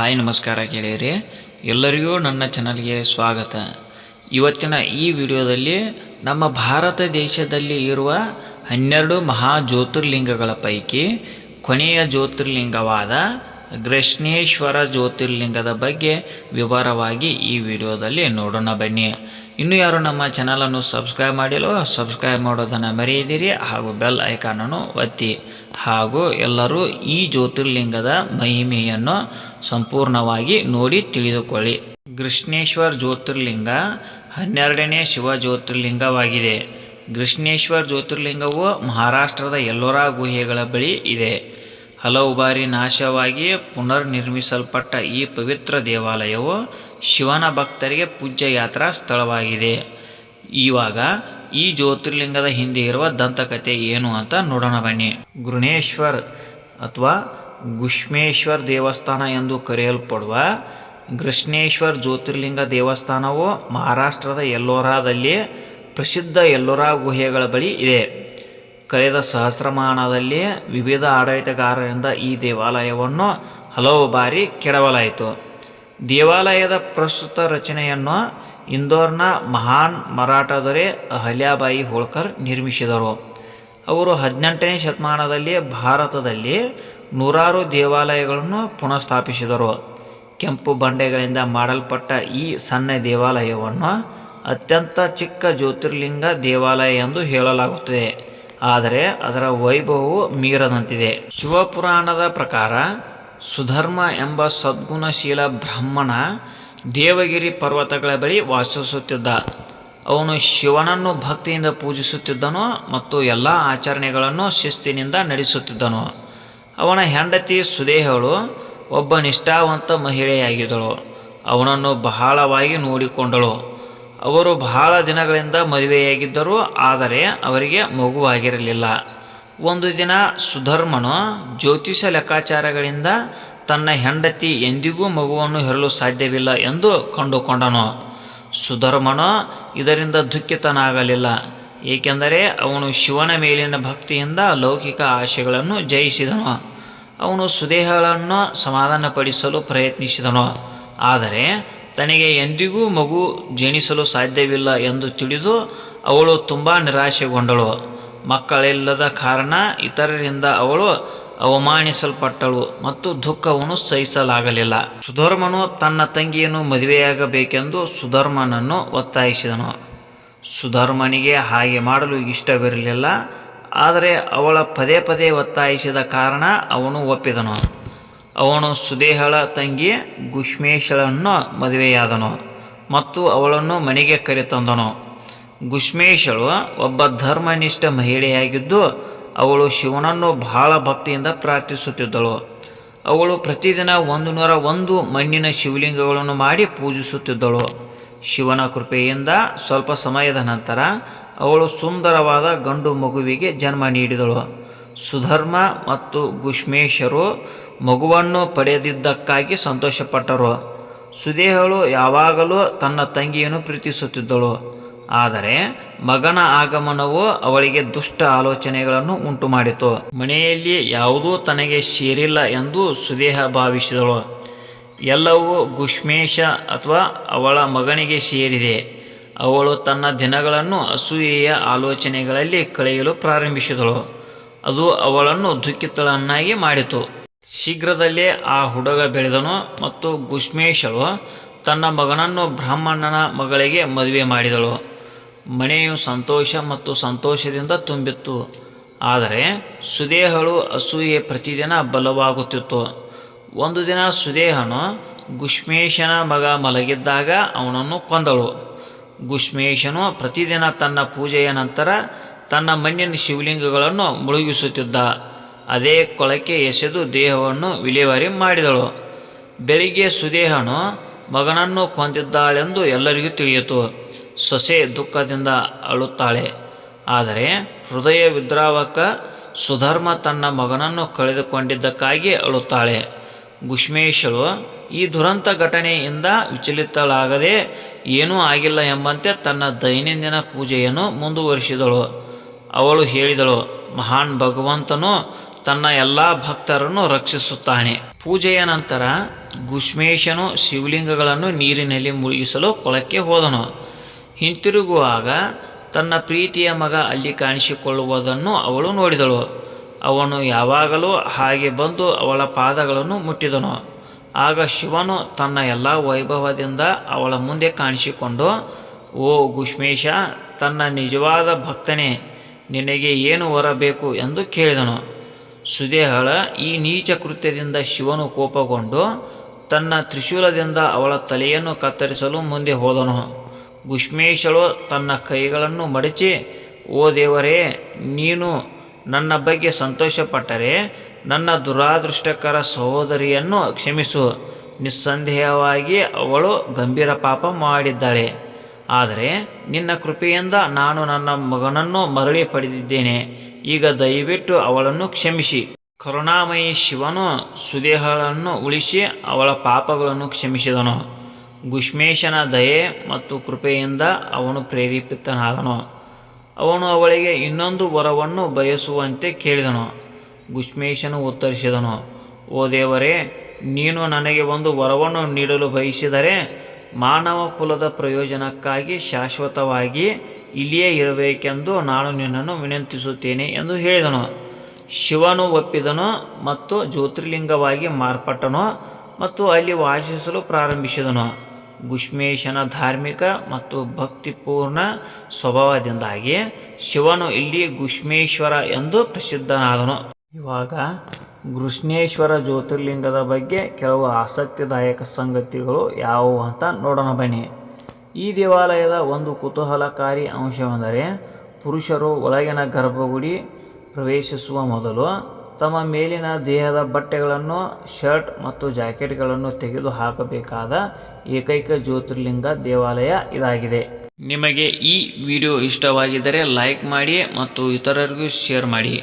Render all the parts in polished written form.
Hi ನಮಸ್ಕಾರ ಗೆಳೆಯರೇ, ಎಲ್ಲರಿಗೂ ನನ್ನ ಚಾನಲ್ಗೆ ಸ್ವಾಗತ. ಇವತ್ತಿನ ಈ ವಿಡಿಯೋದಲ್ಲಿ ನಮ್ಮ ಭಾರತ ದೇಶದಲ್ಲಿ ಇರುವ 12 ಮಹಾ ಜ್ಯೋತಿರ್ಲಿಂಗಗಳ ಪೈಕಿ ಕೊನೆಯ ಜ್ಯೋತಿರ್ಲಿಂಗವಾದ ಗೃಷ್ಣೇಶ್ವರ ಜ್ಯೋತಿರ್ಲಿಂಗದ ಬಗ್ಗೆ ವಿವರವಾಗಿ ಈ ವಿಡಿಯೋದಲ್ಲಿ ನೋಡೋಣ ಬನ್ನಿ. ಇನ್ನು ಯಾರು ನಮ್ಮ ಚಾನಲನ್ನು ಸಬ್ಸ್ಕ್ರೈಬ್ ಮಾಡಿಲ್ಲೋ ಸಬ್ಸ್ಕ್ರೈಬ್ ಮಾಡೋದನ್ನು ಮರೆಯದಿರಿ ಹಾಗೂ ಬೆಲ್ ಐಕಾನನ್ನು ಒತ್ತಿ. ಹಾಗೂ ಎಲ್ಲರೂ ಈ ಜ್ಯೋತಿರ್ಲಿಂಗದ ಮಹಿಮೆಯನ್ನು ಸಂಪೂರ್ಣವಾಗಿ ನೋಡಿ ತಿಳಿದುಕೊಳ್ಳಿ. ಗೃಷ್ಣೇಶ್ವರ ಜ್ಯೋತಿರ್ಲಿಂಗ 12ನೇ ಶಿವ ಜ್ಯೋತಿರ್ಲಿಂಗವಾಗಿದೆ. ಗೃಷ್ಣೇಶ್ವರ ಜ್ಯೋತಿರ್ಲಿಂಗವು ಮಹಾರಾಷ್ಟ್ರದ ಎಲ್ಲೋರಾ ಗುಹೆಗಳ ಬಳಿ ಇದೆ. ಹಲವು ಬಾರಿ ನಾಶವಾಗಿ ಪುನರ್ನಿರ್ಮಿಸಲ್ಪಟ್ಟ ಈ ಪವಿತ್ರ ದೇವಾಲಯವು ಶಿವನ ಭಕ್ತರಿಗೆ ಪೂಜ್ಯ ಯಾತ್ರಾ ಸ್ಥಳವಾಗಿದೆ. ಇವಾಗ ಈ ಜ್ಯೋತಿರ್ಲಿಂಗದ ಹಿಂದೆ ಇರುವ ದಂತಕಥೆ ಏನು ಅಂತ ನೋಡೋಣ ಬನ್ನಿ. ಗೃಣೇಶ್ವರ್ ಅಥವಾ ಗುಷ್ಮೇಶ್ವರ್ ದೇವಸ್ಥಾನ ಎಂದು ಕರೆಯಲ್ಪಡುವ ಗೃಷ್ಣೇಶ್ವರ್ ಜ್ಯೋತಿರ್ಲಿಂಗ ದೇವಸ್ಥಾನವು ಮಹಾರಾಷ್ಟ್ರದ ಎಲ್ಲೋರಾದಲ್ಲಿ ಪ್ರಸಿದ್ಧ ಎಲ್ಲೋರಾ ಗುಹೆಗಳ ಬಳಿ ಇದೆ. ಕಳೆದ ಸಹಸ್ರಮಾನದಲ್ಲಿ ವಿವಿಧ ಆಡಳಿತಗಾರರಿಂದ ಈ ದೇವಾಲಯವನ್ನು ಹಲವು ಬಾರಿ ಕೆಡವಲಾಯಿತು. ದೇವಾಲಯದ ಪ್ರಸ್ತುತ ರಚನೆಯನ್ನು ಇಂದೋರ್ನ ಮಹಾನ್ ಮರಾಠ ದೊರೆ ಅಹಲ್ಯಾಬಾಯಿ ಹೋಳ್ಕರ್ ನಿರ್ಮಿಸಿದರು. ಅವರು 18ನೇ ಶತಮಾನದಲ್ಲಿ ಭಾರತದಲ್ಲಿ ನೂರಾರು ದೇವಾಲಯಗಳನ್ನು ಪುನಃಸ್ಥಾಪಿಸಿದರು. ಕೆಂಪು ಬಂಡೆಗಳಿಂದ ಮಾಡಲ್ಪಟ್ಟ ಈ ಸಣ್ಣ ದೇವಾಲಯವನ್ನು ಅತ್ಯಂತ ಚಿಕ್ಕ ಜ್ಯೋತಿರ್ಲಿಂಗ ದೇವಾಲಯ ಎಂದು ಹೇಳಲಾಗುತ್ತದೆ. ಆದರೆ ಅದರ ವೈಭವವು ಮೀರದಂತಿದೆ. ಶಿವಪುರಾಣದ ಪ್ರಕಾರ ಸುಧರ್ಮ ಎಂಬ ಸದ್ಗುಣಶೀಲ ಬ್ರಾಹ್ಮಣ ದೇವಗಿರಿ ಪರ್ವತಗಳ ಬಳಿ ವಾಸಿಸುತ್ತಿದ್ದ. ಅವನು ಶಿವನನ್ನು ಭಕ್ತಿಯಿಂದ ಪೂಜಿಸುತ್ತಿದ್ದನು ಮತ್ತು ಎಲ್ಲ ಆಚರಣೆಗಳನ್ನು ಶಿಸ್ತಿನಿಂದ ನಡೆಸುತ್ತಿದ್ದನು. ಅವನ ಹೆಂಡತಿ ಸುದೇಹಳು ಒಬ್ಬ ನಿಷ್ಠಾವಂತ ಮಹಿಳೆಯಾಗಿದ್ದಳು. ಅವನನ್ನು ಬಹಳವಾಗಿ ನೋಡಿಕೊಂಡಳು. ಅವರು ಬಹಳ ದಿನಗಳಿಂದ ಮದುವೆಯಾಗಿದ್ದರು, ಆದರೆ ಅವರಿಗೆ ಮಗುವಾಗಿರಲಿಲ್ಲ. ಒಂದು ದಿನ ಸುಧರ್ಮನು ಜ್ಯೋತಿಷ ಲೆಕ್ಕಾಚಾರಗಳಿಂದ ತನ್ನ ಹೆಂಡತಿ ಎಂದಿಗೂ ಮಗುವನ್ನು ಹೆರಲು ಸಾಧ್ಯವಿಲ್ಲ ಎಂದು ಕಂಡುಕೊಂಡನು. ಸುಧರ್ಮನು ಇದರಿಂದ ದುಃಖಿತನಾಗಲಿಲ್ಲ, ಏಕೆಂದರೆ ಅವನು ಶಿವನ ಮೇಲಿನ ಭಕ್ತಿಯಿಂದ ಲೌಕಿಕ ಆಶೆಗಳನ್ನು ಜಯಿಸಿದನು. ಅವನು ಸುದೇಹಳನ್ನು ಸಮಾಧಾನಪಡಿಸಲು ಪ್ರಯತ್ನಿಸಿದನು, ಆದರೆ ತನಗೆ ಎಂದಿಗೂ ಮಗು ಜನಿಸಲು ಸಾಧ್ಯವಿಲ್ಲ ಎಂದು ತಿಳಿದು ಅವಳು ತುಂಬ ನಿರಾಶೆಗೊಂಡಳು. ಮಕ್ಕಳಿಲ್ಲದ ಕಾರಣ ಇತರರಿಂದ ಅವಳು ಅವಮಾನಿಸಲ್ಪಟ್ಟಳು ಮತ್ತು ದುಃಖವನ್ನು ಸಹಿಸಲಾಗಲಿಲ್ಲ. ಸುಧರ್ಮನು ತನ್ನ ತಂಗಿಯನ್ನು ಮದುವೆಯಾಗಬೇಕೆಂದು ಸುಧರ್ಮನನ್ನು ಒತ್ತಾಯಿಸಿದನು. ಸುಧರ್ಮನಿಗೆ ಹಾಗೆ ಮಾಡಲು ಇಷ್ಟವಿರಲಿಲ್ಲ, ಆದರೆ ಅವಳ ಪದೇ ಪದೇ ಒತ್ತಾಯಿಸಿದ ಕಾರಣ ಅವನು ಒಪ್ಪಿದನು. ಅವನು ಸುದೇಹಳ ತಂಗಿ ಗುಷ್ಮೇಶಳನ್ನು ಮದುವೆಯಾದನು ಮತ್ತು ಅವಳನ್ನು ಮನೆಗೆ ಕರೆತಂದನು. ಗುಷ್ಮೇಶಳು ಒಬ್ಬ ಧರ್ಮನಿಷ್ಠ ಮಹಿಳೆಯಾಗಿದ್ದು ಅವಳು ಶಿವನನ್ನು ಬಹಳ ಭಕ್ತಿಯಿಂದ ಪ್ರಾರ್ಥಿಸುತ್ತಿದ್ದಳು. ಅವಳು ಪ್ರತಿದಿನ 101 ಮಣ್ಣಿನ ಶಿವಲಿಂಗಗಳನ್ನು ಮಾಡಿ ಪೂಜಿಸುತ್ತಿದ್ದಳು. ಶಿವನ ಕೃಪೆಯಿಂದ ಸ್ವಲ್ಪ ಸಮಯದ ನಂತರ ಅವಳು ಸುಂದರವಾದ ಗಂಡು ಮಗುವಿಗೆ ಜನ್ಮ ನೀಡಿದಳು. ಸುಧರ್ಮ ಮತ್ತು ಗುಷ್ಮೇಶರು ಮಗುವನ್ನು ಪಡೆದಿದ್ದಕ್ಕಾಗಿ ಸಂತೋಷಪಟ್ಟರು. ಸುದೇಹಳು ಯಾವಾಗಲೂ ತನ್ನ ತಂಗಿಯನ್ನು ಪ್ರೀತಿಸುತ್ತಿದ್ದಳು, ಆದರೆ ಮಗನ ಆಗಮನವು ಅವಳಿಗೆ ದುಷ್ಟ ಆಲೋಚನೆಗಳನ್ನು ಉಂಟುಮಾಡಿತು. ಮನೆಯಲ್ಲಿ ಯಾವುದೂ ತನಗೆ ಸೇರಿಲ್ಲ ಎಂದು ಸುದೇಹ ಭಾವಿಸಿದಳು. ಎಲ್ಲವೂ ಗುಷ್ಮೇಶ ಅಥವಾ ಅವಳ ಮಗನಿಗೆ ಸೇರಿದೆ. ಅವಳು ತನ್ನ ದಿನಗಳನ್ನು ಅಸೂಯೆಯ ಆಲೋಚನೆಗಳಲ್ಲಿ ಕಳೆಯಲು ಪ್ರಾರಂಭಿಸಿದಳು. ಅದು ಅವಳನ್ನು ದುಃಖಿತಳನ್ನಾಗಿ ಮಾಡಿತು. ಶೀಘ್ರದಲ್ಲೇ ಆ ಹುಡುಗ ಬೆಳೆದನು ಮತ್ತು ಗುಷ್ಮೇಶಳು ತನ್ನ ಮಗನನ್ನು ಬ್ರಾಹ್ಮಣನ ಮಗಳಿಗೆ ಮದುವೆ ಮಾಡಿದಳು. ಮನೆಯು ಸಂತೋಷ ಮತ್ತು ಸಂತೋಷದಿಂದ ತುಂಬಿತ್ತು. ಆದರೆ ಸುದೇಹಳು ಅಸೂಯೆ ಪ್ರತಿದಿನ ಬಲವಾಗುತ್ತಿತ್ತು. ಒಂದು ದಿನ ಸುದೇಹನು ಗುಷ್ಮೇಶನ ಮಗ ಮಲಗಿದ್ದಾಗ ಅವನನ್ನು ಕೊಂದಳು. ಗುಷ್ಮೇಶನು ಪ್ರತಿದಿನ ತನ್ನ ಪೂಜೆಯ ನಂತರ ತನ್ನ ಮಣ್ಣಿನ ಶಿವಲಿಂಗಗಳನ್ನು ಮುಳುಗಿಸುತ್ತಿದ್ದ. ಅದೇ ಕೊಳಕ್ಕೆ ಎಸೆದು ದೇಹವನ್ನು ವಿಲೇವಾರಿ ಮಾಡಿದಳು. ಬೆಳಿಗ್ಗೆ ಸುದೇಹನು ಮಗನನ್ನು ಕೊಂದಿದ್ದಾಳೆಂದು ಎಲ್ಲರಿಗೂ ತಿಳಿಯಿತು. ಸೊಸೆ ದುಃಖದಿಂದ ಅಳುತ್ತಾಳೆ, ಆದರೆ ಹೃದಯ ವಿದ್ರಾವಕ ಸುಧರ್ಮ ತನ್ನ ಮಗನನ್ನು ಕಳೆದುಕೊಂಡಿದ್ದಕ್ಕಾಗಿ ಅಳುತ್ತಾಳೆ. ಗುಷ್ಮೇಶಳು ಈ ದುರಂತ ಘಟನೆಯಿಂದ ವಿಚಲಿತಳಾಗದೆ ಏನೂ ಆಗಿಲ್ಲ ಎಂಬಂತೆ ತನ್ನ ದೈನಂದಿನ ಪೂಜೆಯನ್ನು ಮುಂದುವರಿಸಿದಳು. ಅವಳು ಹೇಳಿದಳು, ಮಹಾನ್ ಭಗವಂತನು ತನ್ನ ಎಲ್ಲ ಭಕ್ತರನ್ನು ರಕ್ಷಿಸುತ್ತಾನೆ. ಪೂಜೆಯ ನಂತರ ಗುಷ್ಮೇಶನು ಶಿವಲಿಂಗಗಳನ್ನು ನೀರಿನಲ್ಲಿ ಮುಳುಗಿಸಲು ಕೊಳಕ್ಕೆ ಹೋದನು. ಹಿಂತಿರುಗುವಾಗ ತನ್ನ ಪ್ರೀತಿಯ ಮಗ ಅಲ್ಲಿ ಕಾಣಿಸಿಕೊಳ್ಳುವುದನ್ನು ಅವಳು ನೋಡಿದಳು. ಅವನು ಯಾವಾಗಲೂ ಹಾಗೆ ಬಂದು ಅವಳ ಪಾದಗಳನ್ನು ಮುಟ್ಟಿದನು. ಆಗ ಶಿವನು ತನ್ನ ಎಲ್ಲ ವೈಭವದಿಂದ ಅವಳ ಮುಂದೆ ಕಾಣಿಸಿಕೊಂಡು, ಓ ಗುಷ್ಮೇಶ, ತನ್ನ ನಿಜವಾದ ಭಕ್ತನೇ, ನಿನಗೆ ಏನು ವರ ಬೇಕು ಎಂದು ಕೇಳಿದನು. ಸುದೇಹಳ ಈ ನೀಚ ಕೃತ್ಯದಿಂದ ಶಿವನು ಕೋಪಗೊಂಡು ತನ್ನ ತ್ರಿಶೂಲದಿಂದ ಅವಳ ತಲೆಯನ್ನು ಕತ್ತರಿಸಲು ಮುಂದೆ ಹೋದನು. ಗುಷ್ಮೇಶಳು ತನ್ನ ಕೈಗಳನ್ನು ಮಡಚಿ, ಓ ದೇವರೇ, ನೀನು ನನ್ನ ಬಗ್ಗೆ ಸಂತೋಷಪಟ್ಟರೆ ನನ್ನ ದುರಾದೃಷ್ಟಕರ ಸಹೋದರಿಯನ್ನು ಕ್ಷಮಿಸು. ನಿಸ್ಸಂದೇಹವಾಗಿ ಅವಳು ಗಂಭೀರ ಪಾಪ ಮಾಡಿದ್ದಾಳೆ. ಆದರೆ ನಿನ್ನ ಕೃಪೆಯಿಂದ ನಾನು ನನ್ನ ಮಗನನ್ನು ಮರಳಿ ಪಡೆದಿದ್ದೇನೆ. ಈಗ ದಯವಿಟ್ಟು ಅವಳನ್ನು ಕ್ಷಮಿಸಿ. ಕರುಣಾಮಯಿ ಶಿವನು ಸುದೇಹಳನ್ನು ಉಳಿಸಿ ಅವಳ ಪಾಪಗಳನ್ನು ಕ್ಷಮಿಸಿದನು. ಗುಷ್ಮೇಶನ ದಯೆ ಮತ್ತು ಕೃಪೆಯಿಂದ ಅವನು ಪ್ರೇರೇಪಿತನಾದನು. ಅವನು ಅವಳಿಗೆ ಇನ್ನೊಂದು ವರವನ್ನು ಬಯಸುವಂತೆ ಕೇಳಿದನು. ಗುಷ್ಮೇಶನು ಉತ್ತರಿಸಿದನು, ಓ ದೇವರೇ, ನೀನು ನನಗೆ ಒಂದು ವರವನ್ನು ನೀಡಲು ಬಯಸಿದರೆ ಮಾನವ ಕುಲದ ಪ್ರಯೋಜನಕ್ಕಾಗಿ ಶಾಶ್ವತವಾಗಿ ಇಲ್ಲಿಯೇ ಇರಬೇಕೆಂದು ನಾನು ನಿನ್ನನ್ನು ವಿನಂತಿಸುತ್ತೇನೆ ಎಂದು ಹೇಳಿದನು. ಶಿವನು ಒಪ್ಪಿದನು ಮತ್ತು ಜ್ಯೋತಿರ್ಲಿಂಗವಾಗಿ ಮಾರ್ಪಟ್ಟನು ಮತ್ತು ಅಲ್ಲಿ ವಾಸಿಸಲು ಪ್ರಾರಂಭಿಸಿದನು. ಗುಷ್ಮೇಶನ ಧಾರ್ಮಿಕ ಮತ್ತು ಭಕ್ತಿಪೂರ್ಣ ಸ್ವಭಾವದಿಂದಾಗಿ ಶಿವನು ಇಲ್ಲಿ ಗುಷ್ಮೇಶ್ವರ ಎಂದು ಪ್ರಸಿದ್ಧನಾದನು. ಇವಾಗ ಗೃಷ್ಣೇಶ್ವರ ಜ್ಯೋತಿರ್ಲಿಂಗದ ಬಗ್ಗೆ ಕೆಲವು ಆಸಕ್ತಿದಾಯಕ ಸಂಗತಿಗಳು ಯಾವುವು ಅಂತ ನೋಡೋಣ ಬನ್ನಿ. ಈ ದೇವಾಲಯದ ಒಂದು ಕುತೂಹಲಕಾರಿ ಅಂಶವೆಂದರೆ ಪುರುಷರು ಒಳಗಿನ ಗರ್ಭಗುಡಿ ಪ್ರವೇಶಿಸುವ ಮೊದಲು ತಮ್ಮ ಮೇಲಿನ ದೇಹದ ಬಟ್ಟೆಗಳನ್ನು, ಶರ್ಟ್ ಮತ್ತು ಜಾಕೆಟ್ಗಳನ್ನು ತೆಗೆದು ಹಾಕಬೇಕಾದ ಏಕೈಕ ಜ್ಯೋತಿರ್ಲಿಂಗ ದೇವಾಲಯ ಇದಾಗಿದೆ. ನಿಮಗೆ ಈ ವಿಡಿಯೋ ಇಷ್ಟವಾಗಿದ್ದರೆ ಲೈಕ್ ಮಾಡಿ ಮತ್ತು ಇತರರಿಗೂ ಶೇರ್ ಮಾಡಿ.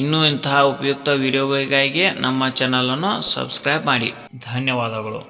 ಇನ್ನೂ ಇಂತಹ ಉಪಯುಕ್ತ ವಿಡಿಯೋಗಳಿಗಾಗಿ ನಮ್ಮ ಚಾನಲನ್ನು ಸಬ್ಸ್ಕ್ರೈಬ್ ಮಾಡಿ. ಧನ್ಯವಾದಗಳು.